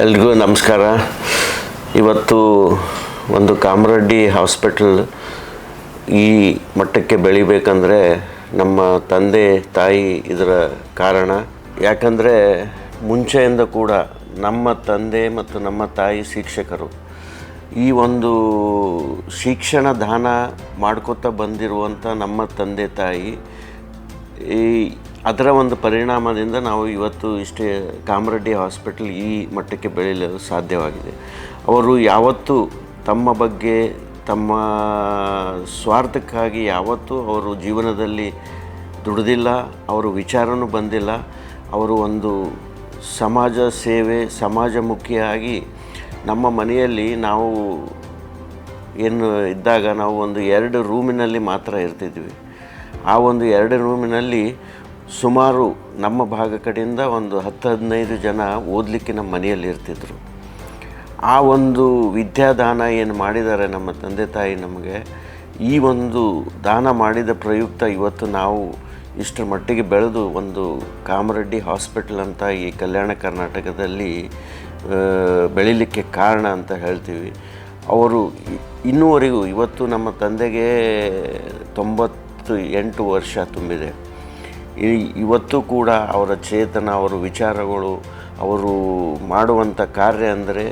ಎಲ್ರಿಗೂ ನಮಸ್ಕಾರ. ಇವತ್ತು ಒಂದು ಕಾಮರೆಡ್ಡಿ ಹಾಸ್ಪಿಟಲ್ ಈ ಮಟ್ಟಕ್ಕೆ ಬೆಳಿಬೇಕಂದ್ರೆ ನಮ್ಮ ತಂದೆ ತಾಯಿ ಇದರ ಕಾರಣ. ಯಾಕಂದರೆ ಮುಂಚೆಯಿಂದ ಕೂಡ ನಮ್ಮ ತಂದೆ ಮತ್ತು ನಮ್ಮ ತಾಯಿ ಶಿಕ್ಷಕರು. ಈ ಒಂದು ಶಿಕ್ಷಣ ದಾನ ಮಾಡ್ಕೋತಾ ಬಂದಿರುವಂಥ ನಮ್ಮ ತಂದೆ ತಾಯಿ ಅದರ ಒಂದು ಪರಿಣಾಮದಿಂದ ನಾವು ಇವತ್ತು ಇಷ್ಟೇ ಕಾಮರೆಡ್ಡಿ ಹಾಸ್ಪಿಟಲ್ ಈ ಮಟ್ಟಕ್ಕೆ ಬೆಳೆಯಲು ಸಾಧ್ಯವಾಗಿದೆ. ಅವರು ಯಾವತ್ತೂ ತಮ್ಮ ಬಗ್ಗೆ ತಮ್ಮ ಸ್ವಾರ್ಥಕ್ಕಾಗಿ ಯಾವತ್ತೂ ಅವರು ಜೀವನದಲ್ಲಿ ದುಡಿದಿಲ್ಲ, ಅವರು ವಿಚಾರನೂ ಬಂದಿಲ್ಲ. ಅವರು ಒಂದು ಸಮಾಜ ಸೇವೆ, ಸಮಾಜಮುಖಿಯಾಗಿ ನಮ್ಮ ಮನೆಯಲ್ಲಿ ನಾವು ಏನು ಇದ್ದಾಗ ನಾವು ಒಂದು 2 ರೂಮಿನಲ್ಲಿ ಮಾತ್ರ ಇರ್ತಿದ್ವಿ. ಆ ಒಂದು 2 ರೂಮಿನಲ್ಲಿ ಸುಮಾರು ನಮ್ಮ ಭಾಗ ಕಡೆಯಿಂದ ಒಂದು 10-15 ಜನ ಓದಲಿಕ್ಕೆ ನಮ್ಮ ಮನೆಯಲ್ಲಿ ಇರ್ತಿದ್ರು. ಆ ಒಂದು ವಿದ್ಯಾದಾನ ಏನು ಮಾಡಿದ್ದಾರೆ ನಮ್ಮ ತಂದೆ ತಾಯಿ ನಮಗೆ, ಈ ಒಂದು ದಾನ ಮಾಡಿದ ಪ್ರಯುಕ್ತ ಇವತ್ತು ನಾವು ಇಷ್ಟರ ಮಟ್ಟಿಗೆ ಬೆಳೆದು ಒಂದು ಕಾಮರೆಡ್ಡಿ ಹಾಸ್ಪಿಟಲ್ ಅಂತ ಈ ಕಲ್ಯಾಣ ಕರ್ನಾಟಕದಲ್ಲಿ ಬೆಳೀಲಿಕ್ಕೆ ಕಾರಣ ಅಂತ ಹೇಳ್ತೀವಿ. ಅವರು ಇನ್ನೂವರೆಗೂ ಇವತ್ತು ನಮ್ಮ ತಂದೆಗೆ 98 ವರ್ಷ ತುಂಬಿದೆ. ಇವತ್ತು ಕೂಡ ಅವರ ಚೇತನ, ಅವರ ವಿಚಾರಗಳು, ಅವರು ಮಾಡುವಂಥ ಕಾರ್ಯ ಅಂದರೆ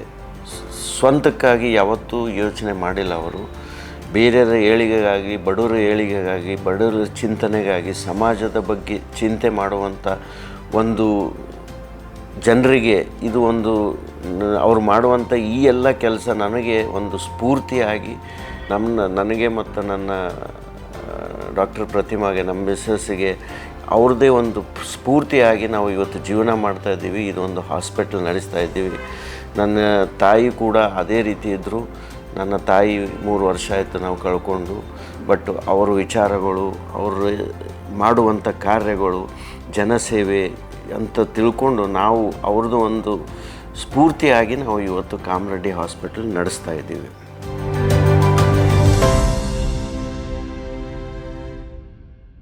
ಸ್ವಂತಕ್ಕಾಗಿ ಯಾವತ್ತೂ ಯೋಚನೆ ಮಾಡಿಲ್ಲ. ಅವರು ಬೇರೆಯವರ ಏಳಿಗೆಗಾಗಿ, ಬಡವರ ಏಳಿಗೆಗಾಗಿ, ಬಡವರ ಚಿಂತನೆಗಾಗಿ, ಸಮಾಜದ ಬಗ್ಗೆ ಚಿಂತೆ ಮಾಡುವಂಥ ಒಂದು ಜನರಿಗೆ ಇದು ಒಂದು ಅವರು ಮಾಡುವಂಥ ಈ ಎಲ್ಲ ಕೆಲಸ ನನಗೆ ಒಂದು ಸ್ಫೂರ್ತಿಯಾಗಿ ನನಗೆ ಮತ್ತು ನನ್ನ ಡಾಕ್ಟರ್ ಪ್ರತಿಮಾಗೆ, ನಮ್ಮ ಮಿಸ್ಸಸ್ಸಿಗೆ ಅವ್ರದ್ದೇ ಒಂದು ಸ್ಫೂರ್ತಿಯಾಗಿ ನಾವು ಇವತ್ತು ಜೀವನ ಮಾಡ್ತಾಯಿದ್ದೀವಿ. ಇದೊಂದು ಹಾಸ್ಪಿಟಲ್ ನಡೆಸ್ತಾ ಇದ್ದೀವಿ. ನನ್ನ ತಾಯಿ ಕೂಡ ಅದೇ ರೀತಿ ಇದ್ದರು. ನನ್ನ ತಾಯಿ 3 ವರ್ಷ ಆಯಿತು ನಾವು ಕಳ್ಕೊಂಡು. ಬಟ್ ಅವರ ವಿಚಾರಗಳು, ಅವರು ಮಾಡುವಂಥ ಕಾರ್ಯಗಳು, ಜನಸೇವೆ ಅಂತ ತಿಳ್ಕೊಂಡು ನಾವು ಅವ್ರದ್ದು ಒಂದು ಸ್ಫೂರ್ತಿಯಾಗಿ ನಾವು ಇವತ್ತು ಕಾಮರೆಡ್ಡಿ ಹಾಸ್ಪಿಟಲ್ ನಡೆಸ್ತಾ ಇದ್ದೀವಿ.